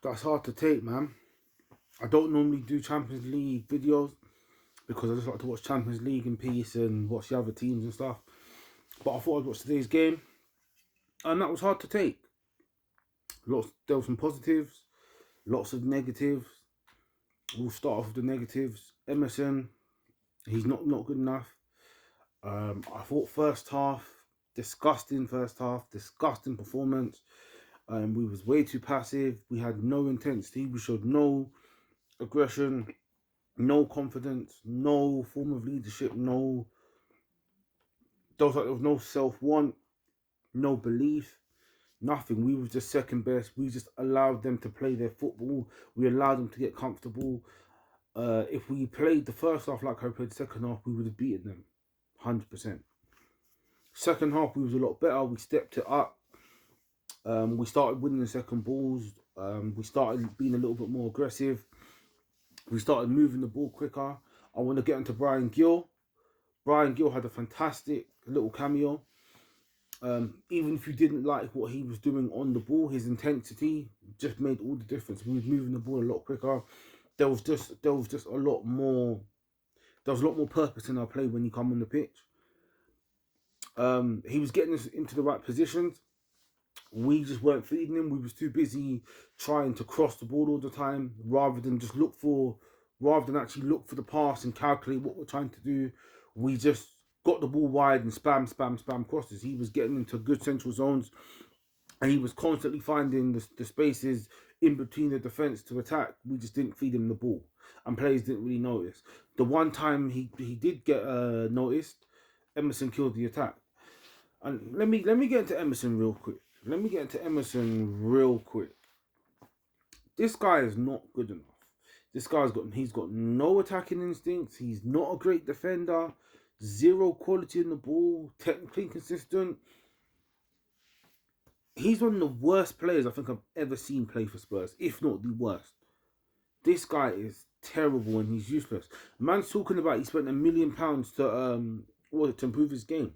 That's hard to take, man. I don't normally do Champions League videos because I just like to watch Champions League in peace and watch the other teams and stuff. But I thought I'd watch today's game, and that was hard to take. There were some positives, lots of negatives. We'll start off with the negatives. Emerson, he's not good enough. I thought first half, disgusting performance. We was way too passive. We had no intensity. We showed no aggression, no confidence, no form of leadership. There was no self-want, no belief, nothing. We was just second best. We just allowed them to play their football. We allowed them to get comfortable. If we played the first half like I played the second half, we would have beaten them, 100%. Second half, we was a lot better. We stepped it up. We started winning the second balls. We started being a little bit more aggressive. We started moving the ball quicker. I want to get into Brian Gill. Brian Gill had a fantastic little cameo. Even if you didn't like what he was doing on the ball, his intensity just made all the difference. We was moving the ball a lot quicker. There was just a lot more. There was a lot more purpose in our play when he come on the pitch. He was getting us into the right positions. We just weren't feeding him. We was too busy trying to cross the ball all the time, rather than actually look for the pass and calculate what we're trying to do. We just got the ball wide and spam crosses. He was getting into good central zones, and he was constantly finding the spaces in between the defence to attack. We just didn't feed him the ball, and players didn't really notice. The one time he did get noticed, Emerson killed the attack. And let me get into Emerson real quick. This guy is not good enough. He's got no attacking instincts. He's not a great defender. Zero quality in the ball. Technically inconsistent. He's one of the worst players I think I've ever seen play for Spurs, if not the worst. This guy is terrible and he's useless. Man's talking about he spent £1 million to improve his game.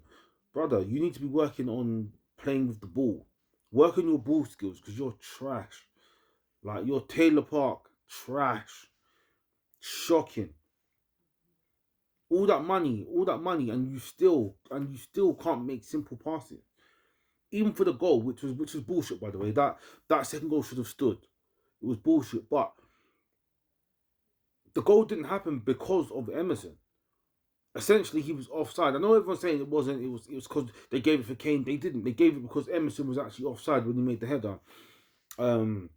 Brother, you need to be working on playing with the ball. Work on your ball skills, because you're trash. Like, you're Taylor Park, trash. Shocking. All that money, and you still can't make simple passes. Even for the goal, which was bullshit, by the way. That second goal should have stood. It was bullshit, but the goal didn't happen because of Emerson. Essentially, he was offside. I know everyone's saying it wasn't. It was because they gave it for Kane. They didn't. They gave it because Emerson was actually offside when he made the header. To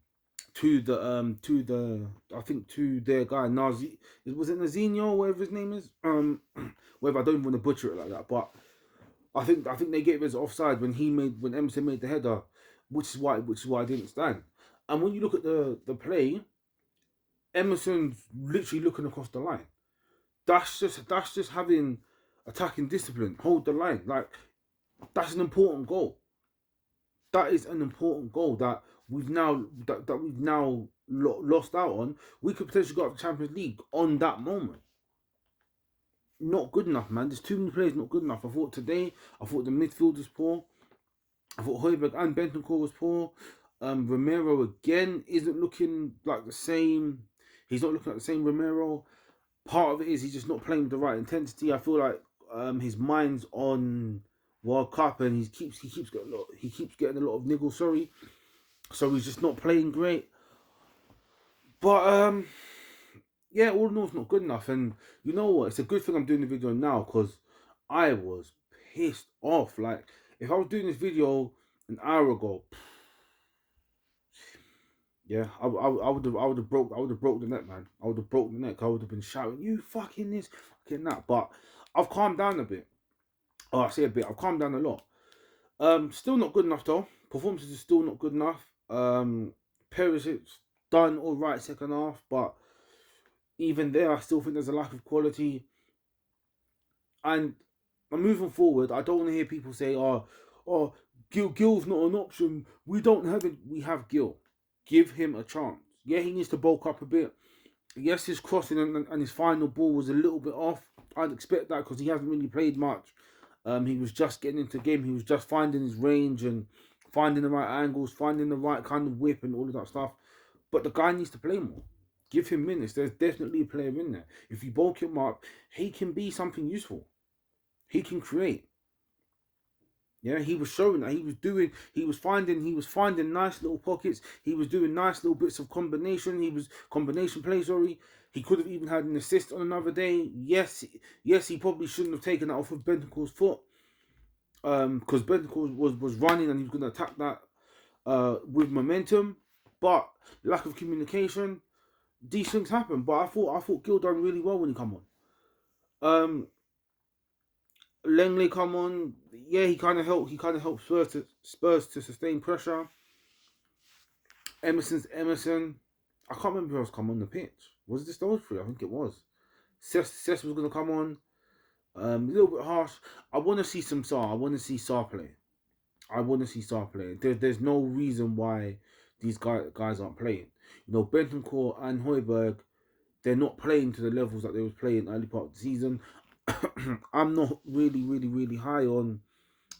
their guy Nazi. Was it Nazinho, whatever his name is? Whatever. I don't even want to butcher it like that, but I think they gave it as offside when Emerson made the header, which is why I didn't stand. And when you look at the play, Emerson's literally looking across the line. That's just having attacking discipline. Hold the line. Like, that's an important goal. That is an important goal that we've now lost out on. We could potentially go up to Champions League on that moment. Not good enough, man. There's too many players not good enough. I thought the midfield was poor. I thought Højbjerg and Bentancur was poor. Romero again isn't looking like the same. He's not looking like the same Romero. Part of it is he's just not playing with the right intensity. I feel like his mind's on World Cup, and he keeps getting a lot of niggles. Sorry, so he's just not playing great. But yeah, all in all, it's not good enough. And you know what? It's a good thing I'm doing the video now, because I was pissed off. Like, if I was doing this video an hour ago, yeah, I would have broke the neck, man. I would have broke the neck. I would have been shouting, "You fucking this, fucking that." But I've calmed down a bit. Oh, I say a bit. I've calmed down a lot. Still not good enough though. Performances are still not good enough. Perisic's done all right second half, but even there, I still think there's a lack of quality. And moving forward, I don't want to hear people say, "Oh, Gill's not an option. We don't have it. We have Gill. Give him a chance." Yeah, he needs to bulk up a bit. Yes, his crossing and his final ball was a little bit off. I'd expect that because he hasn't really played much. He was just getting into the game. He was just finding his range and finding the right angles, finding the right kind of whip and all of that stuff. But the guy needs to play more. Give him minutes. There's definitely a player in there. If you bulk him up, he can be something useful. He can create. Yeah, he was showing that he was finding nice little pockets. He was doing nice little bits of combination. He was combination play, sorry. He could have even had an assist on another day. Yes, he probably shouldn't have taken that off of Bentancur's foot. Because Bentancur was running and he was gonna attack that with momentum. But lack of communication, these things happen. But I thought Gil done really well when he come on. Langley come on. Yeah, he kind of helped Spurs to sustain pressure. Emerson. I can't remember who else come on the pitch. Was this those three? I think it was. Cess was gonna come on. A little bit harsh. I want to see some Sarr. I want to see Sarr play. There's no reason why these guys aren't playing. You know, Bentancur and Højbjerg, they're not playing to the levels that they was playing early part of the season. I'm not really high on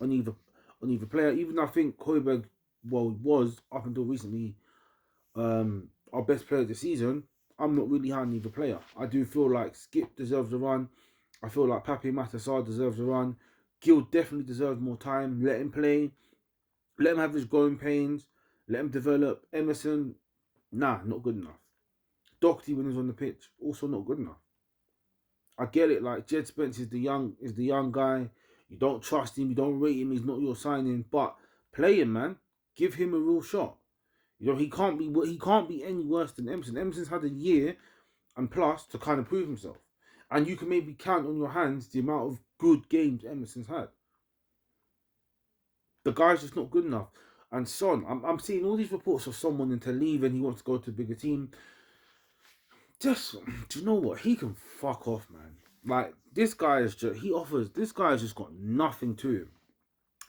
either player. Even though I think Højbjerg, was up until recently our best player of the season. I'm not really high on either player. I do feel like Skip deserves a run. I feel like Pape Matar deserves a run. Gil definitely deserves more time. Let him play. Let him have his growing pains. Let him develop. Emerson, nah, not good enough. Doherty when he was on the pitch, also not good enough. I get it. Like Jed Spence is the young guy. You don't trust him. You don't rate him. He's not your signing. But play him, man. Give him a real shot. You know he can't be any worse than Emerson. Emerson's had a year and plus to kind of prove himself, and you can maybe count on your hands the amount of good games Emerson's had. The guy's just not good enough. And Son, I'm seeing all these reports of Son wanting to leave and he wants to go to a bigger team. Just, do you know what? He can fuck off, man. Like, this guy has just got nothing to him.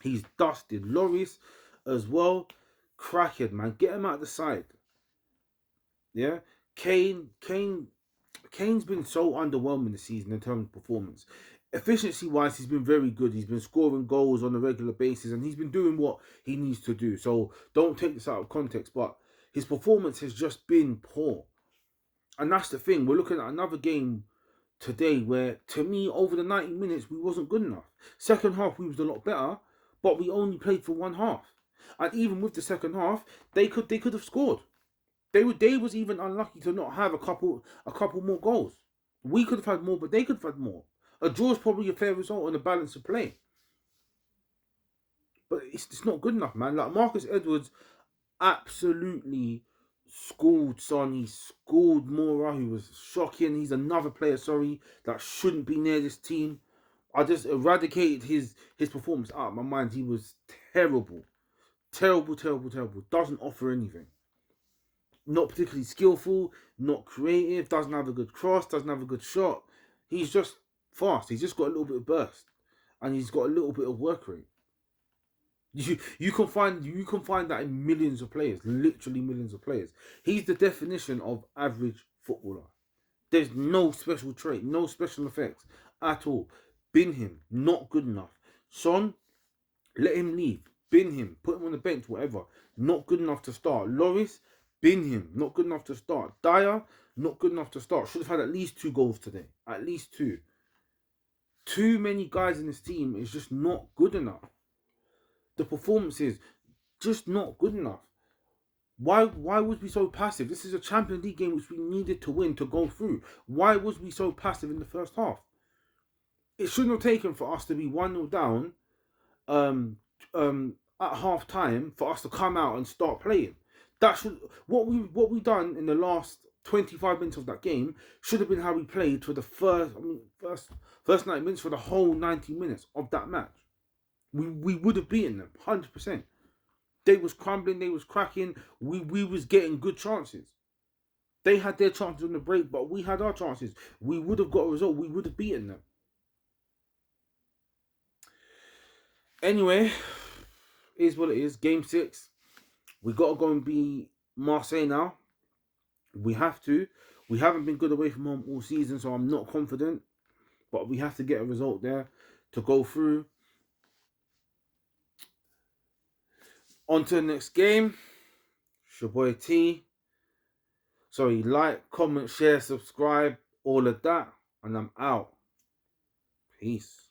He's dusted. Lloris as well. Crackhead, man. Get him out of the side. Yeah? Kane's been so underwhelming this season in terms of performance. Efficiency-wise, he's been very good. He's been scoring goals on a regular basis, and he's been doing what he needs to do. So don't take this out of context, but his performance has just been poor. And that's the thing. We're looking at another game today where, to me, over the 90 minutes, we wasn't good enough. Second half, we was a lot better, but we only played for one half. And even with the second half, they could have scored. They was even unlucky to not have a couple more goals. We could have had more, but they could have had more. A draw is probably a fair result on the balance of play. But it's not good enough, man. Like Marcus Edwards absolutely schooled Son. He schooled Mora, who was shocking. He's another player, that shouldn't be near this team. I just eradicated his performance out of my mind. He was terrible. Terrible. Doesn't offer anything. Not particularly skillful, not creative, doesn't have a good cross, doesn't have a good shot. He's just fast. He's just got a little bit of burst. And he's got a little bit of work rate. You can find that in millions of players, literally millions of players. He's the definition of average footballer. There's no special trait, no special effects at all. Bin him, not good enough. Son, let him leave. Bin him, put him on the bench, whatever. Not good enough to start. Lloris, bin him, not good enough to start. Dyer, not good enough to start. Should have had at least 2 goals today. At least 2. Too many guys in this team is just not good enough. The performance is just not good enough. Why was we so passive? This is a Champions League game which we needed to win to go through. Why was we so passive in the first half? It shouldn't have taken for us to be 1-0 down at half time for us to come out and start playing. That should what we done in the last 25 minutes of that game should have been how we played for the first 90 minutes, for the whole 90 minutes of that match. We would have beaten them 100%. They was crumbling, they was cracking. We was getting good chances. They had their chances on the break, but we had our chances. We would have got a result. We would have beaten them. Anyway, is what it is. Game 6. We got to go and be Marseille now. We have to. We haven't been good away from home all season, so I'm not confident. But we have to get a result there to go through. On to the next game. It's your boy T. Sorry, like, comment, share, subscribe, all of that. And I'm out. Peace.